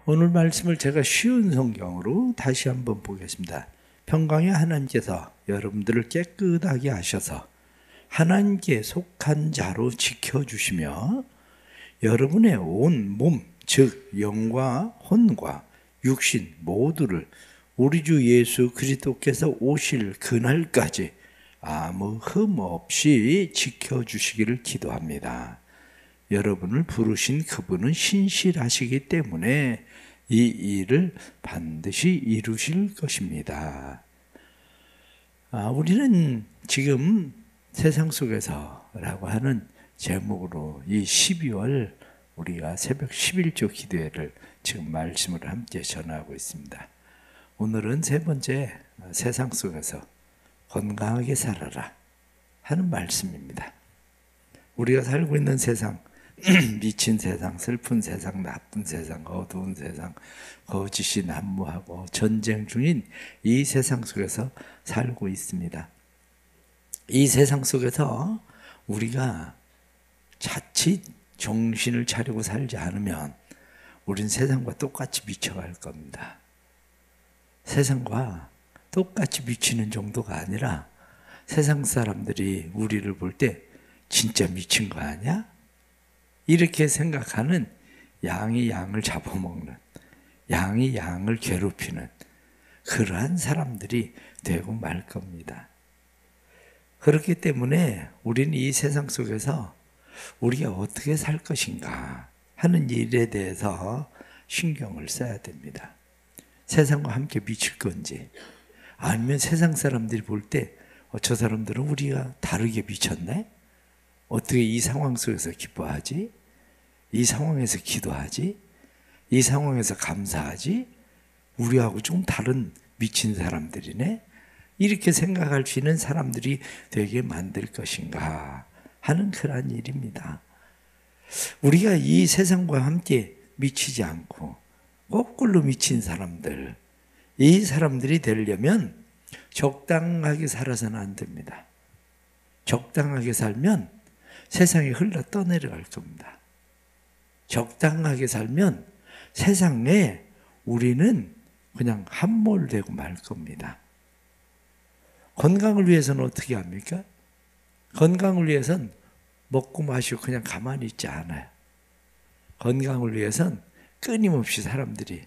오늘 말씀을 제가 쉬운 성경으로 다시 한번 보겠습니다. 평강의 하나님께서 여러분들을 깨끗하게 하셔서 하나님께 속한 자로 지켜주시며 여러분의 온 몸, 즉 영과 혼과 육신 모두를 우리 주 예수 그리스도께서 오실 그날까지 아무 흠 없이 지켜주시기를 기도합니다. 여러분을 부르신 그분은 신실하시기 때문에 이 일을 반드시 이루실 것입니다. 우리는 지금 세상 속에서라고 하는 제목으로 이 12월 우리가 새벽 11조 기도회를 지금 말씀을 함께 전하고 있습니다. 오늘은 세 번째, 세상 속에서 건강하게 살아라 하는 말씀입니다. 우리가 살고 있는 세상, 미친 세상, 슬픈 세상, 나쁜 세상, 어두운 세상, 거짓이 난무하고 전쟁 중인 이 세상 속에서 살고 있습니다. 이 세상 속에서 우리가 자칫 정신을 차리고 살지 않으면 우린 세상과 똑같이 미쳐갈 겁니다. 세상과 똑같이 미치는 정도가 아니라 세상 사람들이 우리를 볼 때 진짜 미친 거 아니야? 이렇게 생각하는 양이 양을 잡아먹는, 양이 양을 괴롭히는 그러한 사람들이 되고 말 겁니다. 그렇기 때문에 우리는 이 세상 속에서 우리가 어떻게 살 것인가 하는 일에 대해서 신경을 써야 됩니다. 세상과 함께 미칠 건지 아니면 세상 사람들이 볼 때 저 사람들은 우리가 다르게 미쳤네? 어떻게 이 상황 속에서 기뻐하지? 이 상황에서 기도하지? 이 상황에서 감사하지? 우리하고 좀 다른 미친 사람들이네? 이렇게 생각할 수 있는 사람들이 되게 만들 것인가 하는 그런 일입니다. 우리가 이 세상과 함께 미치지 않고 거꾸로 미친 사람들, 이 사람들이 되려면 적당하게 살아서는 안 됩니다. 적당하게 살면 세상에 흘러 떠내려갈 겁니다. 적당하게 살면 세상에 우리는 그냥 함몰되고 말 겁니다. 건강을 위해서는 어떻게 합니까? 건강을 위해서는 먹고 마시고 그냥 가만히 있지 않아요. 건강을 위해서는 끊임없이 사람들이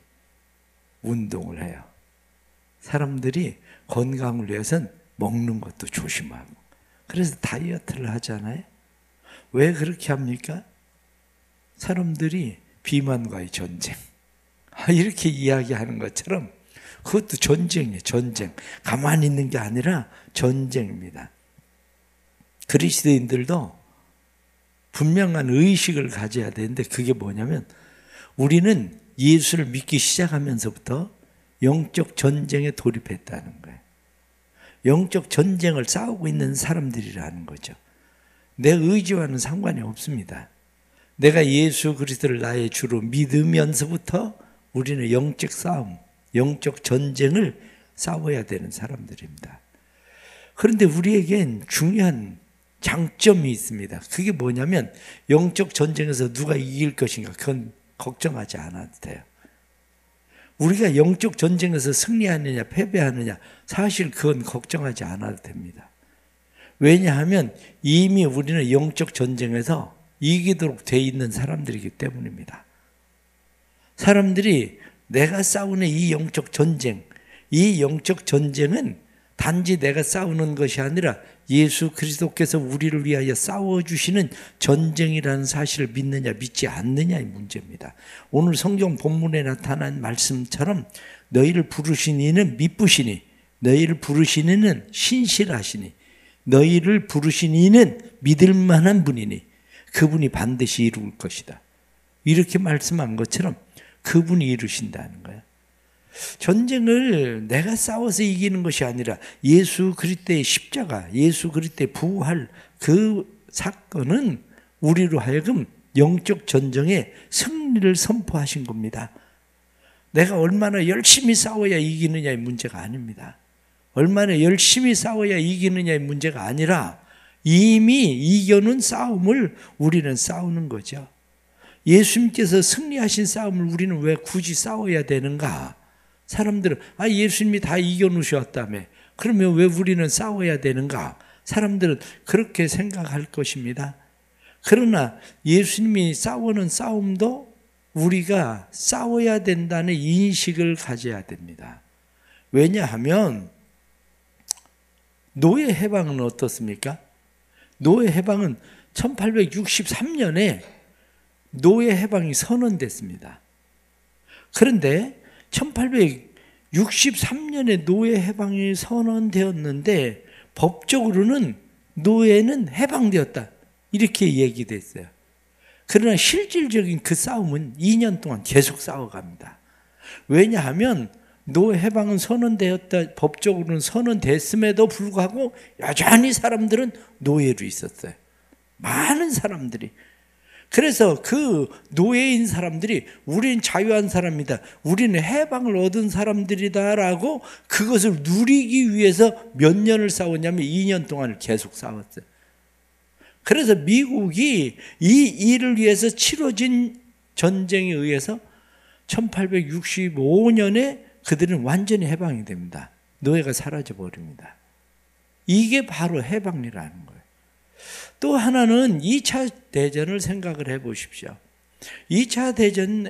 운동을 해요. 사람들이 건강을 위해서는 먹는 것도 조심하고 그래서 다이어트를 하잖아요. 왜 그렇게 합니까? 사람들이 비만과의 전쟁 이렇게 이야기하는 것처럼 그것도 전쟁이에요. 전쟁. 가만히 있는 게 아니라 전쟁입니다. 그리스도인들도 분명한 의식을 가져야 되는데 그게 뭐냐면 우리는 예수를 믿기 시작하면서부터 영적 전쟁에 돌입했다는 거예요. 영적 전쟁을 싸우고 있는 사람들이라는 거죠. 내 의지와는 상관이 없습니다. 내가 예수 그리스도를 나의 주로 믿으면서부터 우리는 영적 싸움, 영적 전쟁을 싸워야 되는 사람들입니다. 그런데 우리에겐 중요한 장점이 있습니다. 그게 뭐냐면 영적 전쟁에서 누가 이길 것인가 그건 걱정하지 않아도 돼요. 우리가 영적 전쟁에서 승리하느냐 패배하느냐 사실 그건 걱정하지 않아도 됩니다. 왜냐하면 이미 우리는 영적 전쟁에서 이기도록 돼 있는 사람들이기 때문입니다. 사람들이 내가 싸우는 이 영적 전쟁, 이 영적 전쟁은 단지 내가 싸우는 것이 아니라 예수 그리스도께서 우리를 위하여 싸워주시는 전쟁이라는 사실을 믿느냐 믿지 않느냐의 문제입니다. 오늘 성경 본문에 나타난 말씀처럼 너희를 부르신 이는 미쁘시니 너희를 부르신 이는 신실하시니 너희를 부르신 이는 믿을 만한 분이니 그분이 반드시 이룰 것이다. 이렇게 말씀한 것처럼 그분이 이루신다는 거예요. 전쟁을 내가 싸워서 이기는 것이 아니라 예수 그리스도의 십자가, 예수 그리스도의 부활 그 사건은 우리로 하여금 영적 전쟁의 승리를 선포하신 겁니다. 내가 얼마나 열심히 싸워야 이기느냐의 문제가 아닙니다. 얼마나 열심히 싸워야 이기느냐의 문제가 아니라 이미 이겨놓은 싸움을 우리는 싸우는 거죠. 예수님께서 승리하신 싸움을 우리는 왜 굳이 싸워야 되는가? 사람들은 예수님이 다 이겨놓으셨다며 그러면 왜 우리는 싸워야 되는가? 사람들은 그렇게 생각할 것입니다. 그러나 예수님이 싸우는 싸움도 우리가 싸워야 된다는 인식을 가져야 됩니다. 왜냐하면 노예 해방은 어떻습니까? 노예 해방은 1863년에 노예 해방이 선언됐습니다. 그런데 1863년에 노예 해방이 선언되었는데 법적으로는 노예는 해방되었다. 이렇게 얘기됐어요. 그러나 실질적인 그 싸움은 2년 동안 계속 싸워갑니다. 왜냐하면 노예 해방은 선언되었다, 법적으로는 선언됐음에도 불구하고 여전히 사람들은 노예로 있었어요. 많은 사람들이. 그래서 그 노예인 사람들이 우린 자유한 사람이다, 우리는 해방을 얻은 사람들이다라고 그것을 누리기 위해서 몇 년을 싸웠냐면 2년 동안을 계속 싸웠어요. 그래서 미국이 이 일을 위해서 치러진 전쟁에 의해서 1865년에 그들은 완전히 해방이 됩니다. 노예가 사라져 버립니다. 이게 바로 해방이라는 거예요. 또 하나는 2차 대전을 생각을 해 보십시오. 2차 대전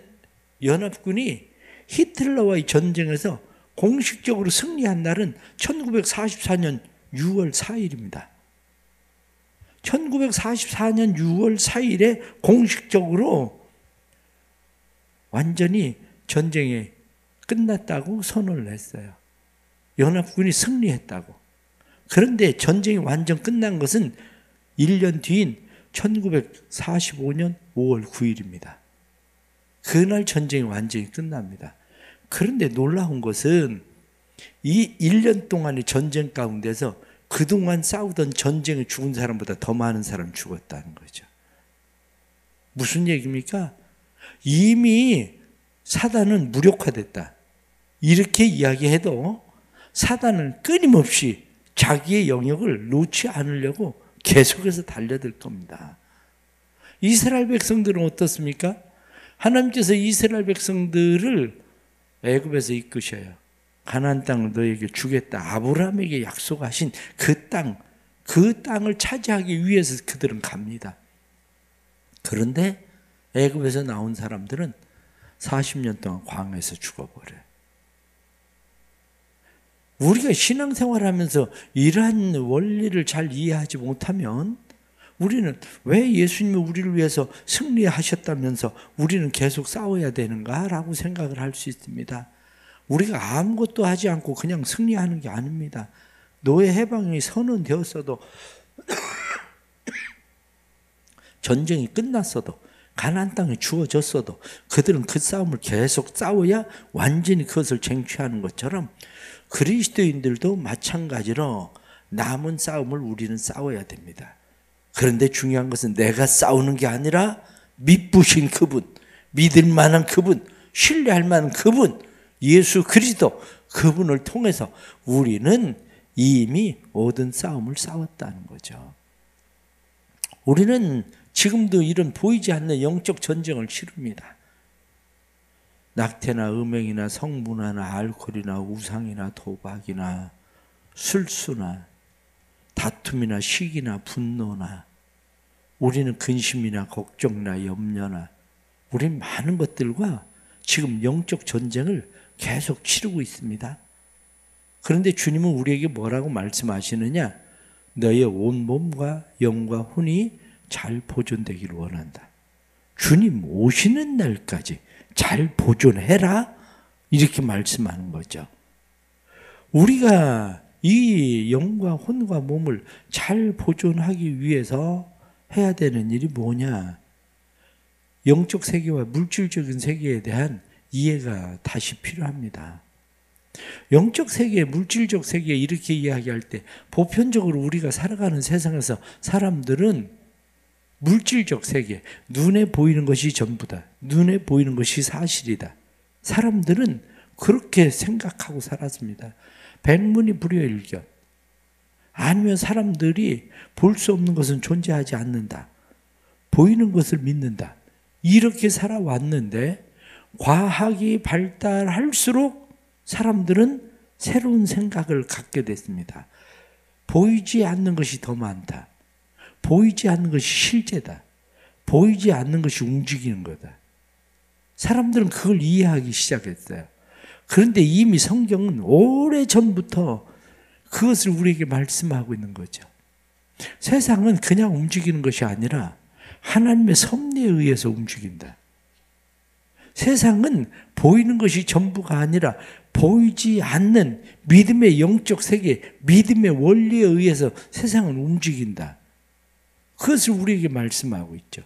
연합군이 히틀러와의 전쟁에서 공식적으로 승리한 날은 1944년 6월 4일입니다. 1944년 6월 4일에 공식적으로 완전히 전쟁이 끝났다고 선언을 했어요. 연합군이 승리했다고. 그런데 전쟁이 완전 끝난 것은 1년 뒤인 1945년 5월 9일입니다. 그날 전쟁이 완전히 끝납니다. 그런데 놀라운 것은 이 1년 동안의 전쟁 가운데서 그동안 싸우던 전쟁에 죽은 사람보다 더 많은 사람이 죽었다는 거죠. 무슨 얘기입니까? 이미 사단은 무력화됐다. 이렇게 이야기해도 사단은 끊임없이 자기의 영역을 놓지 않으려고 계속해서 달려들 겁니다. 이스라엘 백성들은 어떻습니까? 하나님께서 이스라엘 백성들을 애굽에서 이끄셔요. 가나안 땅을 너에게 주겠다. 아브라함에게 약속하신 그 땅을 차지하기 위해서 그들은 갑니다. 그런데 애굽에서 나온 사람들은 40년 동안 광야에서 죽어버려요. 우리가 신앙생활하면서 이러한 원리를 잘 이해하지 못하면 우리는 왜 예수님이 우리를 위해서 승리하셨다면서 우리는 계속 싸워야 되는가라고 생각을 할 수 있습니다. 우리가 아무것도 하지 않고 그냥 승리하는 게 아닙니다. 노예 해방이 선언되었어도 전쟁이 끝났어도 가나안 땅에 주어졌어도 그들은 그 싸움을 계속 싸워야 완전히 그것을 쟁취하는 것처럼 그리스도인들도 마찬가지로 남은 싸움을 우리는 싸워야 됩니다. 그런데 중요한 것은 내가 싸우는 게 아니라 믿으신 그분, 믿을 만한 그분, 신뢰할 만한 그분, 예수 그리스도, 그분을 통해서 우리는 이미 모든 싸움을 싸웠다는 거죠. 우리는 지금도 이런 보이지 않는 영적 전쟁을 치릅니다. 낙태나 음행이나 성문화나 알코올이나 우상이나 도박이나 술수나 다툼이나 시기나 분노나 우리는 근심이나 걱정이나 염려나 우린 많은 것들과 지금 영적 전쟁을 계속 치르고 있습니다. 그런데 주님은 우리에게 뭐라고 말씀하시느냐? 너의 온 몸과 영과 혼이 잘 보존되기를 원한다. 주님 오시는 날까지 잘 보존해라. 이렇게 말씀하는 거죠. 우리가 이 영과 혼과 몸을 잘 보존하기 위해서 해야 되는 일이 뭐냐? 영적 세계와 물질적인 세계에 대한 이해가 다시 필요합니다. 영적 세계, 물질적 세계 이렇게 이야기할 때 보편적으로 우리가 살아가는 세상에서 사람들은 물질적 세계, 눈에 보이는 것이 전부다. 눈에 보이는 것이 사실이다. 사람들은 그렇게 생각하고 살았습니다. 백문이 불여일견. 아니면 사람들이 볼 수 없는 것은 존재하지 않는다. 보이는 것을 믿는다. 이렇게 살아왔는데 과학이 발달할수록 사람들은 새로운 생각을 갖게 됐습니다. 보이지 않는 것이 더 많다. 보이지 않는 것이 실제다. 보이지 않는 것이 움직이는 거다. 사람들은 그걸 이해하기 시작했어요. 그런데 이미 성경은 오래전부터 그것을 우리에게 말씀하고 있는 거죠. 세상은 그냥 움직이는 것이 아니라 하나님의 섭리에 의해서 움직인다. 세상은 보이는 것이 전부가 아니라 보이지 않는 믿음의 영적 세계, 믿음의 원리에 의해서 세상은 움직인다. 그것을 우리에게 말씀하고 있죠.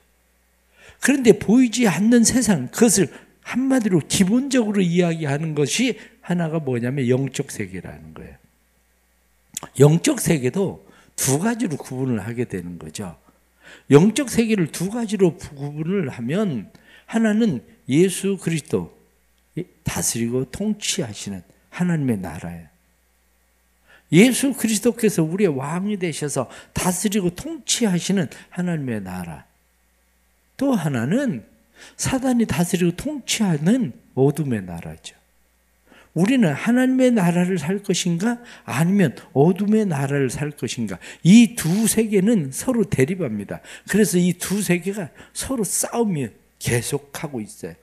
그런데 보이지 않는 세상, 그것을 한마디로 기본적으로 이야기하는 것이 하나가 뭐냐면 영적 세계라는 거예요. 영적 세계도 두 가지로 구분을 하게 되는 거죠. 영적 세계를 두 가지로 구분을 하면 하나는 예수 그리스도 다스리고 통치하시는 하나님의 나라예요. 예수 그리스도께서 우리의 왕이 되셔서 다스리고 통치하시는 하나님의 나라. 또 하나는 사단이 다스리고 통치하는 어둠의 나라죠. 우리는 하나님의 나라를 살 것인가 아니면 어둠의 나라를 살 것인가. 이 두 세계는 서로 대립합니다. 그래서 이 두 세계가 서로 싸움이 계속하고 있어요.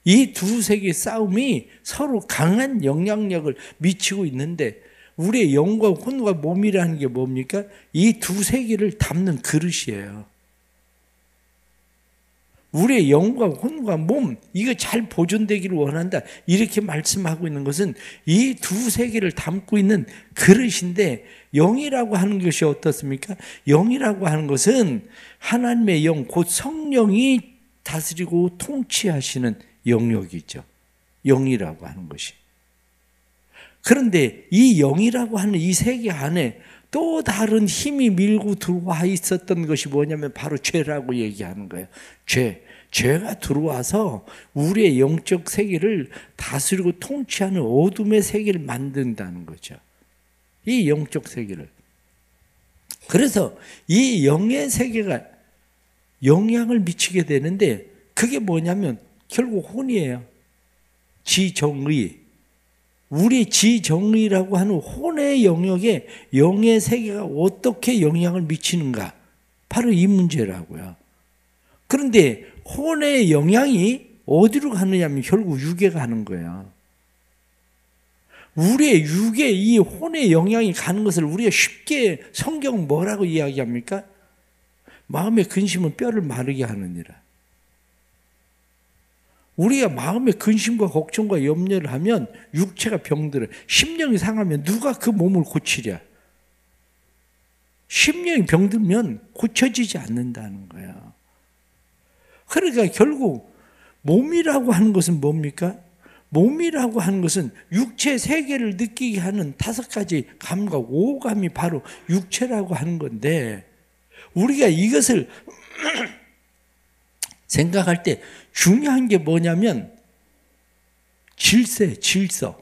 이 두 세계의 싸움이 서로 강한 영향력을 미치고 있는데 우리의 영과 혼과 몸이라는 게 뭡니까? 이 두 세계를 담는 그릇이에요. 우리의 영과 혼과 몸, 이거 잘 보존되기를 원한다. 이렇게 말씀하고 있는 것은 이 두 세계를 담고 있는 그릇인데, 영이라고 하는 것이 어떻습니까? 영이라고 하는 것은 하나님의 영, 곧 성령이 다스리고 통치하시는 영역이죠. 영이라고 하는 것이. 그런데 이 영이라고 하는 이 세계 안에 또 다른 힘이 밀고 들어와 있었던 것이 뭐냐면 바로 죄라고 얘기하는 거예요. 죄가 들어와서 우리의 영적 세계를 다스리고 통치하는 어둠의 세계를 만든다는 거죠. 이 영적 세계를. 그래서 이 영의 세계가 영향을 미치게 되는데 그게 뭐냐면 결국 혼이에요. 지정의. 우리 지정의라고 하는 혼의 영역에 영의 세계가 어떻게 영향을 미치는가? 바로 이 문제라고요. 그런데 혼의 영향이 어디로 가느냐 하면 결국 육에 가는 거예요. 우리의 육에 이 혼의 영향이 가는 것을 우리가 쉽게 성경은 뭐라고 이야기합니까? 마음의 근심은 뼈를 마르게 하느니라. 우리가 마음의 근심과 걱정과 염려를 하면 육체가 병들어요. 심령이 상하면 누가 그 몸을 고치랴? 심령이 병들면 고쳐지지 않는다는 거예요. 그러니까 결국 몸이라고 하는 것은 뭡니까? 몸이라고 하는 것은 육체 세계를 느끼게 하는 5가지 감각, 오감이 바로 육체라고 하는 건데 우리가 이것을 생각할 때 중요한 게 뭐냐면 질서.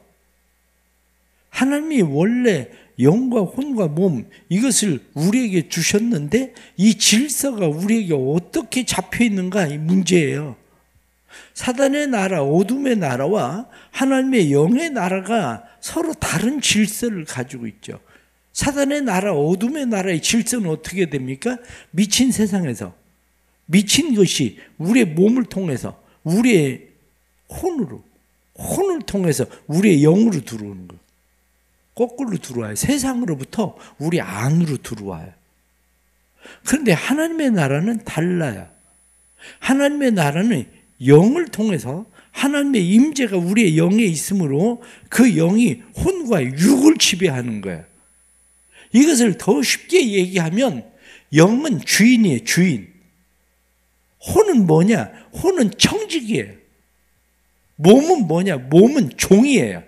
하나님이 원래 영과 혼과 몸 이것을 우리에게 주셨는데 이 질서가 우리에게 어떻게 잡혀 있는가 이 문제예요. 사단의 나라, 어둠의 나라와 하나님의 영의 나라가 서로 다른 질서를 가지고 있죠. 사단의 나라, 어둠의 나라의 질서는 어떻게 됩니까? 미친 세상에서 미친 것이 우리의 몸을 통해서 우리의 혼을 통해서 우리의 영으로 들어오는 거예요. 거꾸로 들어와요. 세상으로부터 우리 안으로 들어와요. 그런데 하나님의 나라는 달라요. 하나님의 나라는 영을 통해서 하나님의 임재가 우리의 영에 있으므로 그 영이 혼과 육을 지배하는 거예요. 이것을 더 쉽게 얘기하면 영은 주인이에요. 주인. 혼은 뭐냐? 혼은 청직이에요. 몸은 뭐냐? 몸은 종이에요.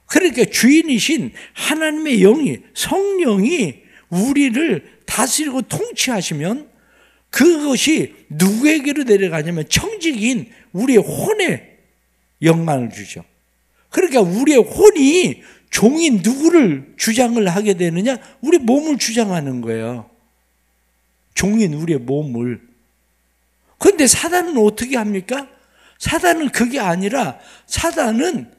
그러니까 주인이신 하나님의 영이, 성령이 우리를 다스리고 통치하시면 그것이 누구에게로 내려가냐면 청직인 우리의 혼에 영광을 주죠. 그러니까 우리의 혼이 종인 누구를 주장을 하게 되느냐? 우리 몸을 주장하는 거예요. 종인 우리의 몸을. 그런데 사단은 어떻게 합니까? 사단은 그게 아니라 사단은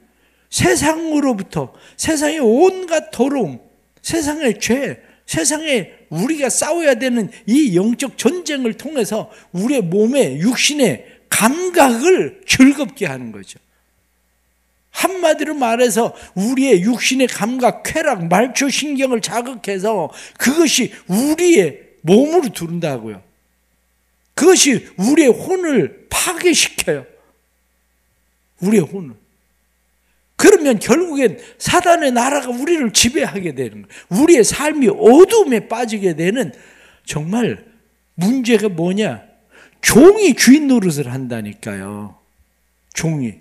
세상으로부터 세상의 온갖 더러움, 세상의 죄, 세상에 우리가 싸워야 되는 이 영적 전쟁을 통해서 우리의 몸에 육신의 감각을 즐겁게 하는 거죠. 한마디로 말해서 우리의 육신의 감각, 쾌락, 말초신경을 자극해서 그것이 우리의 몸으로 들어온다고요. 그것이 우리의 혼을 파괴시켜요. 우리의 혼을. 그러면 결국엔 사단의 나라가 우리를 지배하게 되는 거예요. 우리의 삶이 어둠에 빠지게 되는 정말 문제가 뭐냐? 종이 주인 노릇을 한다니까요. 종이.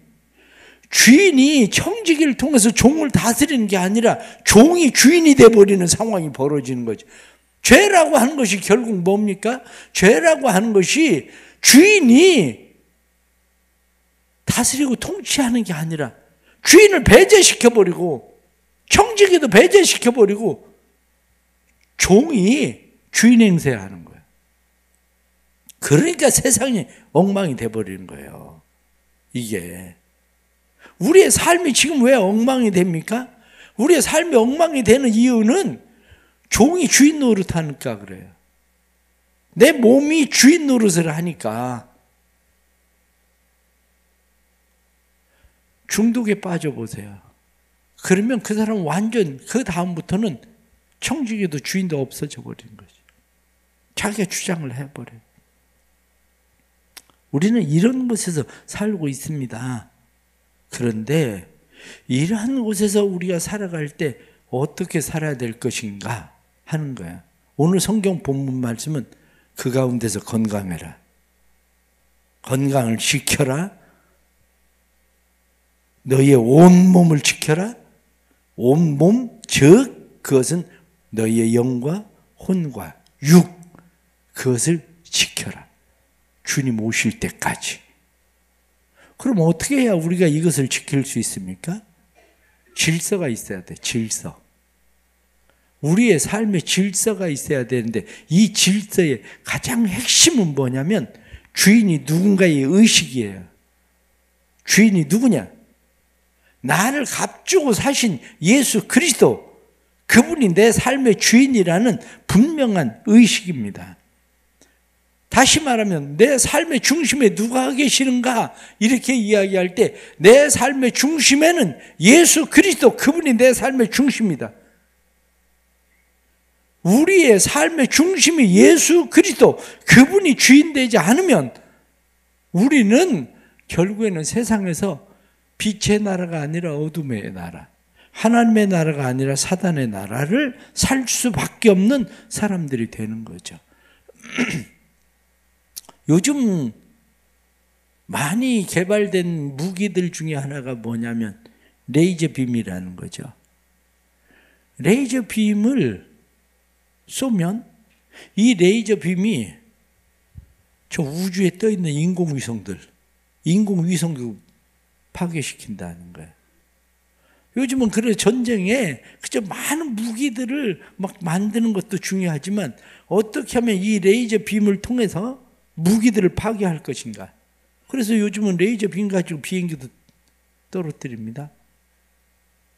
주인이 청지기를 통해서 종을 다스리는 게 아니라 종이 주인이 돼버리는 상황이 벌어지는 거죠. 죄라고 하는 것이 결국 뭡니까? 죄라고 하는 것이 주인이 다스리고 통치하는 게 아니라 주인을 배제시켜버리고 청지기도 배제시켜버리고 종이 주인 행세하는 거예요. 그러니까 세상이 엉망이 돼버리는 거예요. 이게. 우리의 삶이 지금 왜 엉망이 됩니까? 우리의 삶이 엉망이 되는 이유는 종이 주인 노릇하니까 그래요. 내 몸이 주인 노릇을 하니까. 중독에 빠져보세요. 그러면 그 사람은 완전 그 다음부터는 청지기도 주인도 없어져 버리는 거죠. 자기가 주장을 해버려요. 우리는 이런 곳에서 살고 있습니다. 그런데 이러한 곳에서 우리가 살아갈 때 어떻게 살아야 될 것인가 하는 거야. 오늘 성경 본문 말씀은 그 가운데서 건강해라. 건강을 지켜라. 너희의 온몸을 지켜라. 온몸 즉 그것은 너희의 영과 혼과 육 그것을 지켜라. 주님 오실 때까지. 그럼 어떻게 해야 우리가 이것을 지킬 수 있습니까? 질서가 있어야 돼. 질서. 우리의 삶에 질서가 있어야 되는데 이 질서의 가장 핵심은 뭐냐면 주인이 누군가의 의식이에요. 주인이 누구냐? 나를 값주고 사신 예수 그리스도, 그분이 내 삶의 주인이라는 분명한 의식입니다. 다시 말하면 내 삶의 중심에 누가 계시는가 이렇게 이야기할 때 내 삶의 중심에는 예수 그리스도, 그분이 내 삶의 중심이다. 우리의 삶의 중심이 예수 그리스도, 그분이 주인 되지 않으면 우리는 결국에는 세상에서 빛의 나라가 아니라 어둠의 나라, 하나님의 나라가 아니라 사단의 나라를 살 수밖에 없는 사람들이 되는 거죠. 요즘 많이 개발된 무기들 중에 하나가 뭐냐면 레이저 빔이라는 거죠. 레이저 빔을 쏘면 이 레이저 빔이 저 우주에 떠 있는 인공위성들, 인공위성도 파괴시킨다는 거예요. 요즘은 그래 전쟁에 그저 많은 무기들을 막 만드는 것도 중요하지만 어떻게 하면 이 레이저 빔을 통해서 무기들을 파괴할 것인가. 그래서 요즘은 레이저 빔 가지고 비행기도 떨어뜨립니다.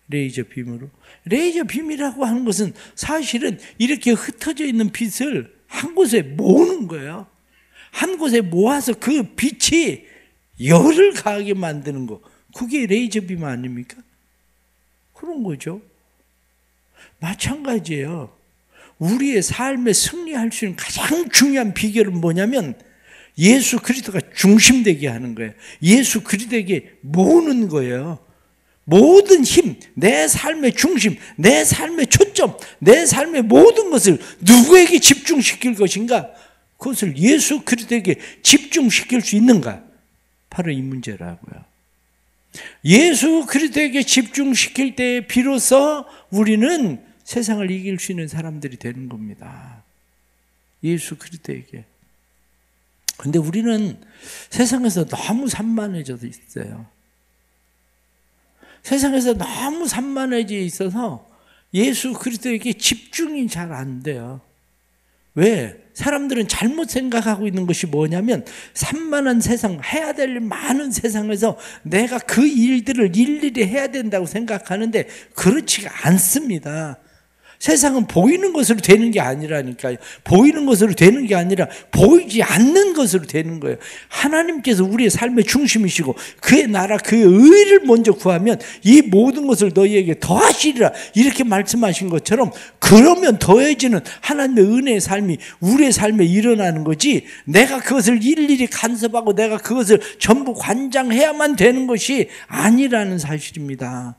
레이저 빔으로. 레이저 빔이라고 하는 것은 사실은 이렇게 흩어져 있는 빛을 한 곳에 모으는 거예요. 한 곳에 모아서 그 빛이 열을 가하게 만드는 거. 그게 레이저 빔 아닙니까? 그런 거죠. 마찬가지예요. 우리의 삶에 승리할 수 있는 가장 중요한 비결은 뭐냐면 예수 그리스도가 중심되게 하는 거예요. 예수 그리스도에게 모으는 거예요. 모든 힘, 내 삶의 중심, 내 삶의 초점, 내 삶의 모든 것을 누구에게 집중시킬 것인가? 그것을 예수 그리스도에게 집중시킬 수 있는가? 바로 이 문제라고요. 예수 그리스도에게 집중시킬 때 비로소 우리는 세상을 이길 수 있는 사람들이 되는 겁니다. 예수 그리스도에게. 그런데 우리는 세상에서 너무 산만해져 있어요. 세상에서 너무 산만해져 있어서 예수 그리스도에게 집중이 잘 안 돼요. 왜? 사람들은 잘못 생각하고 있는 것이 뭐냐면 산만한 세상, 해야 될 일 많은 세상에서 내가 그 일들을 일일이 해야 된다고 생각하는데 그렇지가 않습니다. 세상은 보이는 것으로 되는 게 아니라니까요. 보이는 것으로 되는 게 아니라 보이지 않는 것으로 되는 거예요. 하나님께서 우리의 삶의 중심이시고 그의 나라, 그의 의를 먼저 구하면 이 모든 것을 너희에게 더하시리라 이렇게 말씀하신 것처럼 그러면 더해지는 하나님의 은혜의 삶이 우리의 삶에 일어나는 거지 내가 그것을 일일이 간섭하고 내가 그것을 전부 관장해야만 되는 것이 아니라는 사실입니다.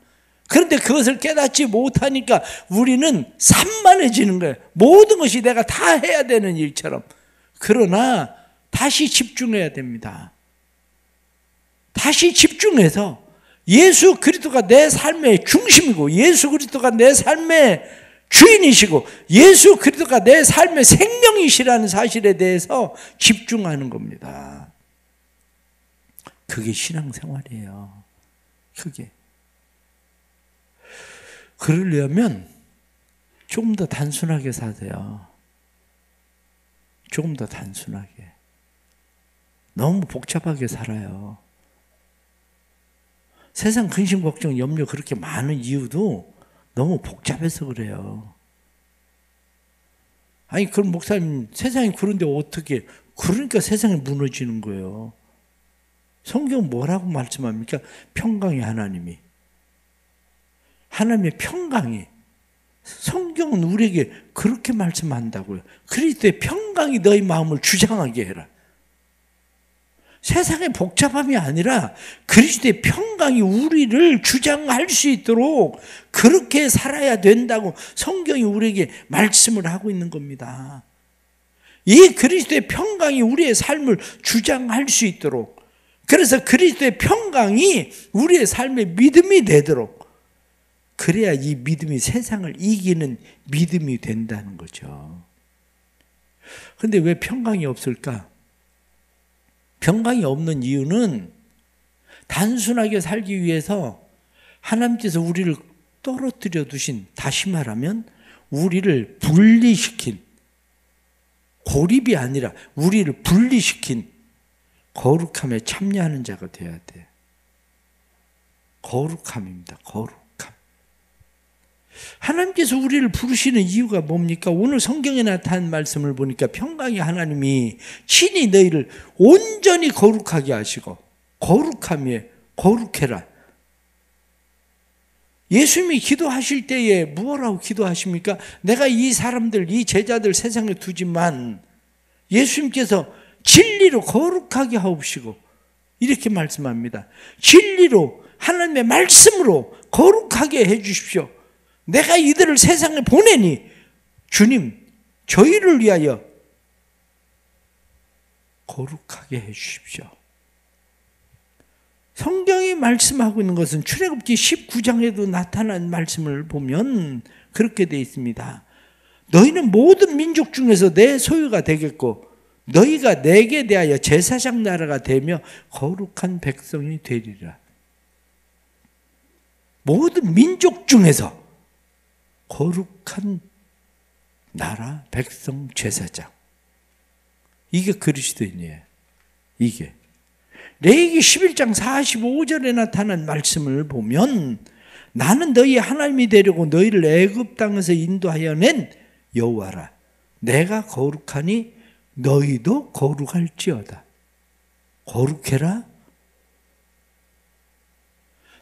그런데 그것을 깨닫지 못하니까 우리는 산만해지는 거예요. 모든 것이 내가 다 해야 되는 일처럼. 그러나 다시 집중해야 됩니다. 다시 집중해서 예수 그리스도가 내 삶의 중심이고 예수 그리스도가 내 삶의 주인이시고 예수 그리스도가 내 삶의 생명이시라는 사실에 대해서 집중하는 겁니다. 그게 신앙생활이에요. 그게. 그러려면 조금 더 단순하게 사세요. 조금 더 단순하게. 너무 복잡하게 살아요. 세상 근심, 걱정, 염려 그렇게 많은 이유도 너무 복잡해서 그래요. 아니 그럼 목사님 세상이 그런데 어떻게 그러니까 세상이 무너지는 거예요. 성경은 뭐라고 말씀합니까? 평강의 하나님이 하나님의 평강이 성경은 우리에게 그렇게 말씀한다고요. 그리스도의 평강이 너희 마음을 주장하게 해라. 세상의 복잡함이 아니라 그리스도의 평강이 우리를 주장할 수 있도록 그렇게 살아야 된다고 성경이 우리에게 말씀을 하고 있는 겁니다. 이 그리스도의 평강이 우리의 삶을 주장할 수 있도록 그래서 그리스도의 평강이 우리의 삶의 믿음이 되도록 그래야 이 믿음이 세상을 이기는 믿음이 된다는 거죠. 그런데 왜 평강이 없을까? 평강이 없는 이유는 단순하게 살기 위해서 하나님께서 우리를 떨어뜨려 두신, 다시 말하면 우리를 분리시킨, 고립이 아니라 우리를 분리시킨 거룩함에 참여하는 자가 되어야 돼요. 거룩함입니다. 거룩. 하나님께서 우리를 부르시는 이유가 뭡니까? 오늘 성경에 나타난 말씀을 보니까 평강의 하나님이 친히 너희를 온전히 거룩하게 하시고 거룩함이에요. 거룩해라. 예수님이 기도하실 때에 무엇라고 기도하십니까? 내가 이 사람들, 이 제자들 세상에 두지만 예수님께서 진리로 거룩하게 하옵시고 이렇게 말씀합니다. 진리로 하나님의 말씀으로 거룩하게 해 주십시오. 내가 이들을 세상에 보내니 주님 저희를 위하여 거룩하게 해 주십시오. 성경이 말씀하고 있는 것은 출애굽기 19장에도 나타난 말씀을 보면 그렇게 되어 있습니다. 너희는 모든 민족 중에서 내 소유가 되겠고 너희가 내게 대하여 제사장 나라가 되며 거룩한 백성이 되리라. 모든 민족 중에서 거룩한 나라, 백성, 제사장. 이게 그리스도인이에요. 이게. 레위기 11장 45절에 나타난 말씀을 보면 나는 너희 하나님이 되려고 너희를 애굽 땅에서 인도하여 낸 여호와라. 내가 거룩하니 너희도 거룩할지어다. 거룩해라.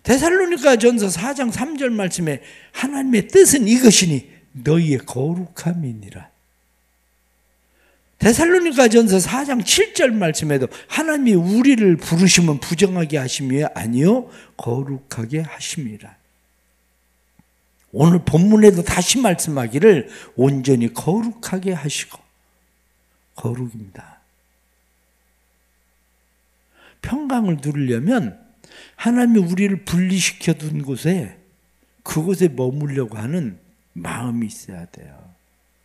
데살로니가 전서 4장 3절 말씀에 하나님의 뜻은 이것이니 너희의 거룩함이니라. 데살로니가 전서 4장 7절 말씀에도 하나님이 우리를 부르시면 부정하게 하심이 아니요 거룩하게 하심이라. 오늘 본문에도 다시 말씀하기를 온전히 거룩하게 하시고 거룩입니다. 평강을 누리려면 하나님이 우리를 분리시켜 둔 곳에 그곳에 머물려고 하는 마음이 있어야 돼요.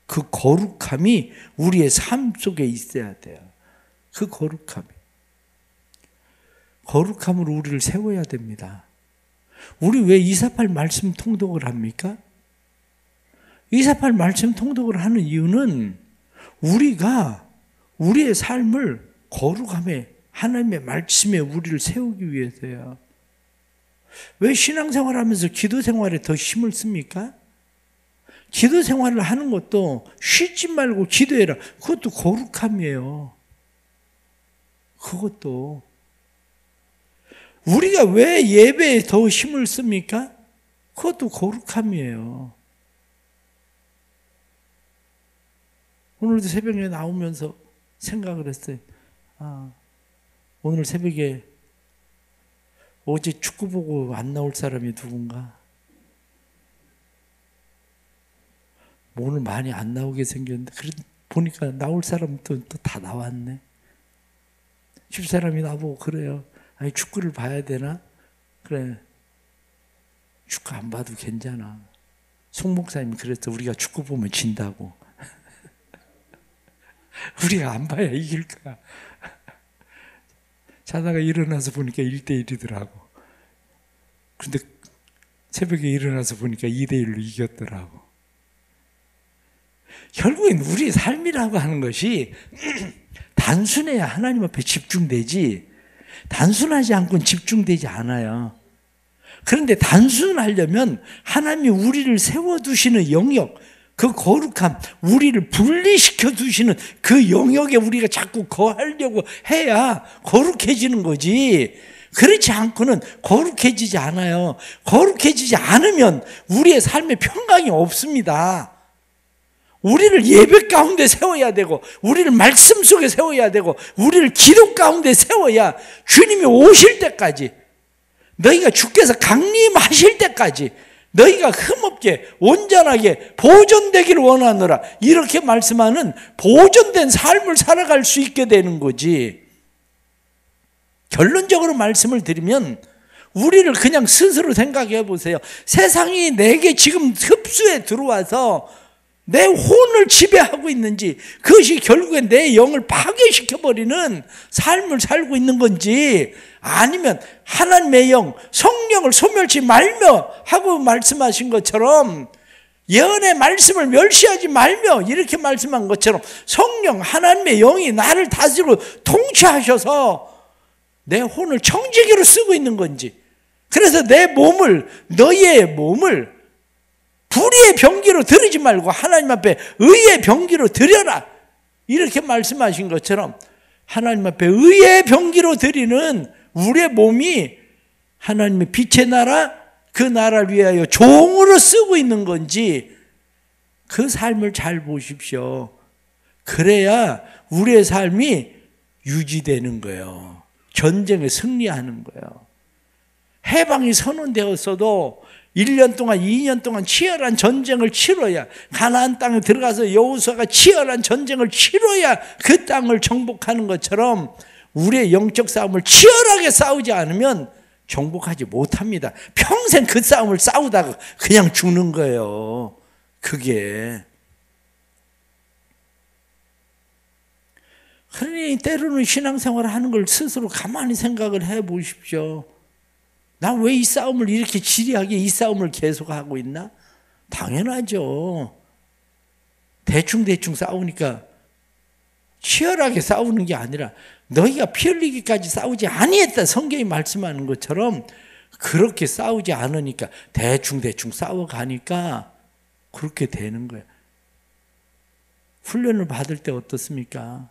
그 거룩함이 우리의 삶 속에 있어야 돼요. 그 거룩함이. 거룩함으로 우리를 세워야 됩니다. 우리 왜 248 말씀 통독을 합니까? 248 말씀 통독을 하는 이유는 우리가 우리의 삶을 거룩함에 하나님의 말씀에 우리를 세우기 위해서야. 왜 신앙생활하면서 기도생활에 더 힘을 씁니까? 기도생활을 하는 것도 쉬지 말고 기도해라. 그것도 거룩함이에요. 그것도. 우리가 왜 예배에 더 힘을 씁니까? 그것도 거룩함이에요. 오늘도 새벽에 나오면서 생각을 했어요. 오늘 새벽에 어제 축구 보고 안 나올 사람이 누군가? 오늘 많이 안 나오게 생겼는데, 보니까 나올 사람은 또 다 나왔네. 집사람이 나보고 그래요. 아니, 축구를 봐야 되나? 그래. 축구 안 봐도 괜찮아. 송 목사님이 그랬어. 우리가 축구 보면 진다고. 우리가 안 봐야 이길 거야. 자다가 일어나서 보니까 1대1이더라고. 그런데 새벽에 일어나서 보니까 2대1로 이겼더라고. 결국엔 우리 삶이라고 하는 것이 단순해야 하나님 앞에 집중되지, 단순하지 않고는 집중되지 않아요. 그런데 단순하려면 하나님이 우리를 세워두시는 영역, 그 거룩함, 우리를 분리시켜 두시는 그 영역에 우리가 자꾸 거하려고 해야 거룩해지는 거지. 그렇지 않고는 거룩해지지 않아요. 거룩해지지 않으면 우리의 삶에 평강이 없습니다. 우리를 예배 가운데 세워야 되고, 우리를 말씀 속에 세워야 되고, 우리를 기도 가운데 세워야 주님이 오실 때까지, 너희가 주께서 강림하실 때까지 너희가 흠없게 온전하게 보존되기를 원하노라, 이렇게 말씀하는 보존된 삶을 살아갈 수 있게 되는 거지. 결론적으로 말씀을 드리면 우리를 그냥 스스로 생각해 보세요. 세상이 내게 지금 흡수해 들어와서 내 혼을 지배하고 있는지, 그것이 결국엔 내 영을 파괴시켜버리는 삶을 살고 있는 건지, 아니면 하나님의 영, 성령을 소멸치 말며 하고 말씀하신 것처럼, 예언의 말씀을 멸시하지 말며 이렇게 말씀한 것처럼 성령, 하나님의 영이 나를 다스리고 통치하셔서 내 혼을 청지기로 쓰고 있는 건지, 그래서 내 몸을, 너희의 몸을 불의의 병기로 드리지 말고 하나님 앞에 의의 병기로 드려라, 이렇게 말씀하신 것처럼 하나님 앞에 의의 병기로 드리는 우리의 몸이 하나님의 빛의 나라, 그 나라를 위하여 종으로 쓰고 있는 건지, 그 삶을 잘 보십시오. 그래야 우리의 삶이 유지되는 거예요. 전쟁에 승리하는 거예요. 해방이 선언되었어도 1년 동안, 2년 동안 치열한 전쟁을 치러야, 가나안 땅에 들어가서 여호수아가 치열한 전쟁을 치러야 그 땅을 정복하는 것처럼 우리의 영적 싸움을 치열하게 싸우지 않으면 정복하지 못합니다. 평생 그 싸움을 싸우다가 그냥 죽는 거예요. 그게. 그러니 때로는 신앙생활을 하는 걸 스스로 가만히 생각을 해 보십시오. 나 왜 이 싸움을 이렇게 지리하게 이 싸움을 계속하고 있나? 당연하죠. 대충 싸우니까, 치열하게 싸우는 게 아니라 너희가 피 흘리기까지 싸우지 아니했다, 성경이 말씀하는 것처럼 그렇게 싸우지 않으니까 대충 싸워가니까 그렇게 되는 거예요. 훈련을 받을 때 어떻습니까?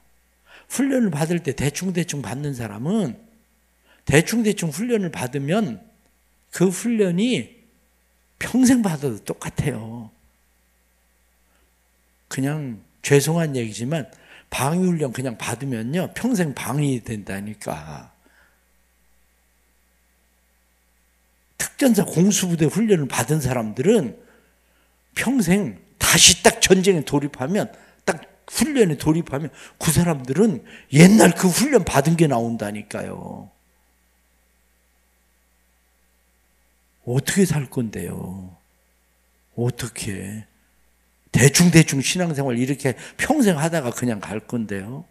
훈련을 받을 때 대충 받는 사람은 대충 훈련을 받으면 그 훈련이 평생 받아도 똑같아요. 그냥 죄송한 얘기지만 방위훈련 그냥 받으면요 평생 방위 된다니까. 특전사 공수부대 훈련을 받은 사람들은 평생 다시 딱 전쟁에 돌입하면, 딱 훈련에 돌입하면 그 사람들은 옛날 그 훈련 받은 게 나온다니까요. 어떻게 살 건데요? 어떻게? 대충 신앙생활 이렇게 평생 하다가 그냥 갈 건데요?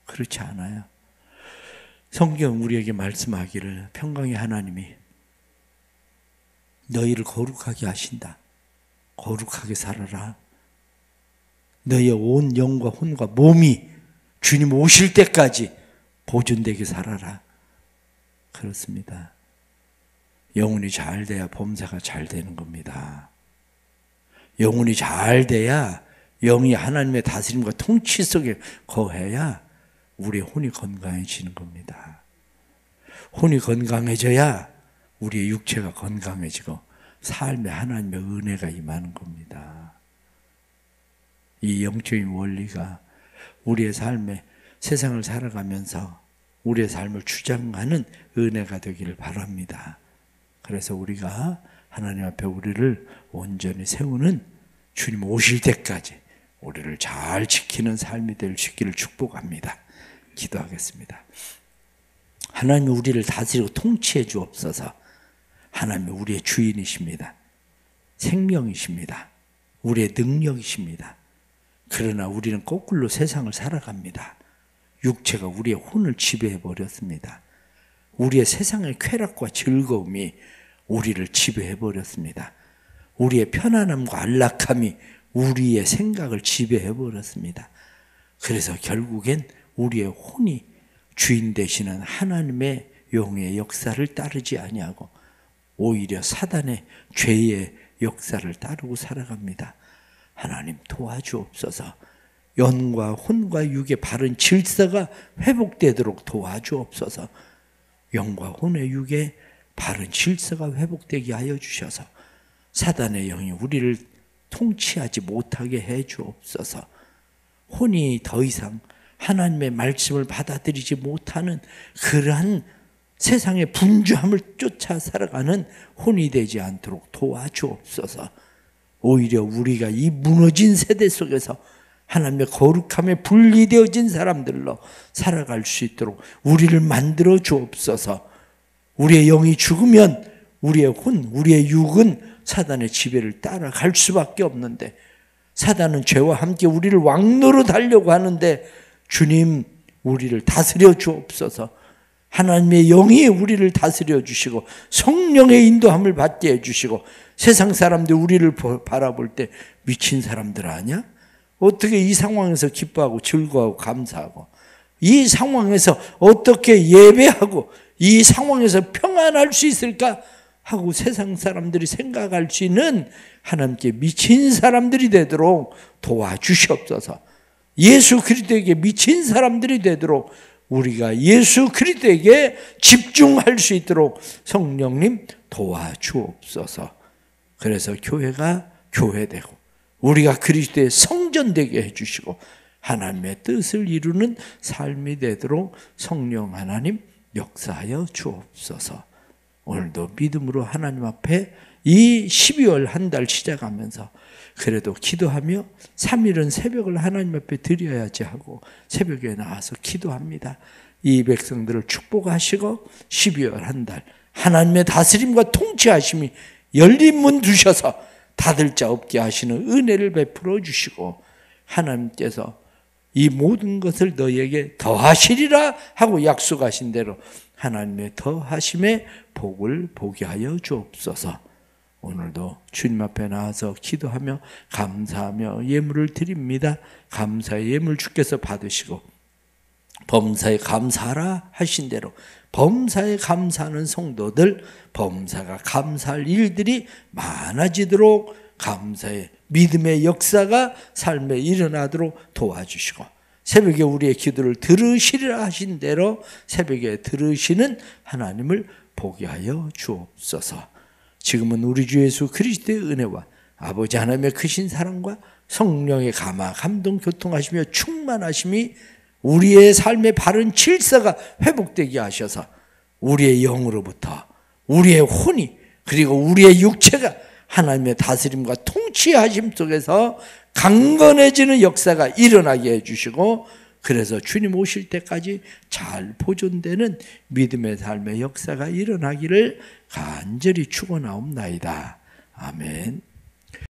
그렇지 않아요. 성경 우리에게 말씀하기를, 평강의 하나님이 너희를 거룩하게 하신다. 거룩하게 살아라. 너의 온 영과 혼과 몸이 주님 오실 때까지 보존되게 살아라. 그렇습니다. 영혼이 잘 돼야 범사가 잘 되는 겁니다. 영혼이 잘 돼야 영이 하나님의 다스림과 통치 속에 거해야 우리의 혼이 건강해지는 겁니다. 혼이 건강해져야 우리의 육체가 건강해지고 삶에 하나님의 은혜가 임하는 겁니다. 이 영적인 원리가 우리의 삶에 세상을 살아가면서 우리의 삶을 주장하는 은혜가 되기를 바랍니다. 그래서 우리가 하나님 앞에 우리를 온전히 세우는 주님 오실 때까지 우리를 잘 지키는 삶이 될 수 있기를 축복합니다. 기도하겠습니다. 하나님이 우리를 다스리고 통치해 주옵소서. 하나님이 우리의 주인이십니다. 생명이십니다. 우리의 능력이십니다. 그러나 우리는 거꾸로 세상을 살아갑니다. 육체가 우리의 혼을 지배해버렸습니다. 우리의 세상의 쾌락과 즐거움이 우리를 지배해버렸습니다. 우리의 편안함과 안락함이 우리의 생각을 지배해버렸습니다. 그래서 결국엔 우리의 혼이 주인 되시는 하나님의 영의 역사를 따르지 아니하고 오히려 사단의 죄의 역사를 따르고 살아갑니다. 하나님 도와주옵소서. 영과 혼과 육의 바른 질서가 회복되도록 도와주옵소서. 영과 혼의 육의 바른 질서가 회복되게 하여 주셔서 사단의 영이 우리를 통치하지 못하게 해 주옵소서. 혼이 더 이상 하나님의 말씀을 받아들이지 못하는 그러한 세상의 분주함을 쫓아 살아가는 혼이 되지 않도록 도와주옵소서. 오히려 우리가 이 무너진 세대 속에서 하나님의 거룩함에 분리되어진 사람들로 살아갈 수 있도록 우리를 만들어 주옵소서. 우리의 영이 죽으면 우리의 혼, 우리의 육은 사단의 지배를 따라갈 수밖에 없는데 사단은 죄와 함께 우리를 왕노로 달려고 하는데 주님 우리를 다스려 주옵소서. 하나님의 영이 우리를 다스려 주시고 성령의 인도함을 받게 해주시고 세상 사람들 우리를 바라볼 때 미친 사람들 아니야? 어떻게 이 상황에서 기뻐하고 즐거워하고 감사하고 이 상황에서 어떻게 예배하고 이 상황에서 평안할 수 있을까 하고 세상 사람들이 생각할 수 있는 하나님께 미친 사람들이 되도록 도와주시옵소서. 예수 그리스도에게 미친 사람들이 되도록 우리가 예수 그리스도에게 집중할 수 있도록 성령님 도와주옵소서. 그래서 교회가 교회되고 우리가 그리스도의 성전되게 해주시고 하나님의 뜻을 이루는 삶이 되도록 성령 하나님 역사하여 주옵소서. 오늘도 믿음으로 하나님 앞에 이 12월 한 달 시작하면서 그래도 기도하며 3일은 새벽을 하나님 앞에 드려야지 하고 새벽에 나와서 기도합니다. 이 백성들을 축복하시고 12월 한 달 하나님의 다스림과 통치하심이 열린 문 두셔서 닫을 자 없게 하시는 은혜를 베풀어 주시고 하나님께서 이 모든 것을 너희에게 더하시리라 하고 약속하신 대로 하나님의 더하심의 복을 보게 하여 주옵소서. 오늘도 주님 앞에 나와서 기도하며 감사하며 예물을 드립니다. 감사의 예물 주께서 받으시고 범사에 감사하라 하신 대로 범사에 감사하는 성도들, 범사가 감사할 일들이 많아지도록 감사의 믿음의 역사가 삶에 일어나도록 도와주시고 새벽에 우리의 기도를 들으시리라 하신 대로 새벽에 들으시는 하나님을 보게 하여 주옵소서. 지금은 우리 주 예수 그리스도의 은혜와 아버지 하나님의 크신 사랑과 성령의 감화, 감동, 교통하시며 충만하심이 우리의 삶의 바른 질서가 회복되게 하셔서 우리의 영으로부터 우리의 혼이 그리고 우리의 육체가 하나님의 다스림과 통치하심 속에서 강건해지는 역사가 일어나게 해주시고 그래서 주님 오실 때까지 잘 보존되는 믿음의 삶의 역사가 일어나기를 간절히 축원하옵나이다. 아멘.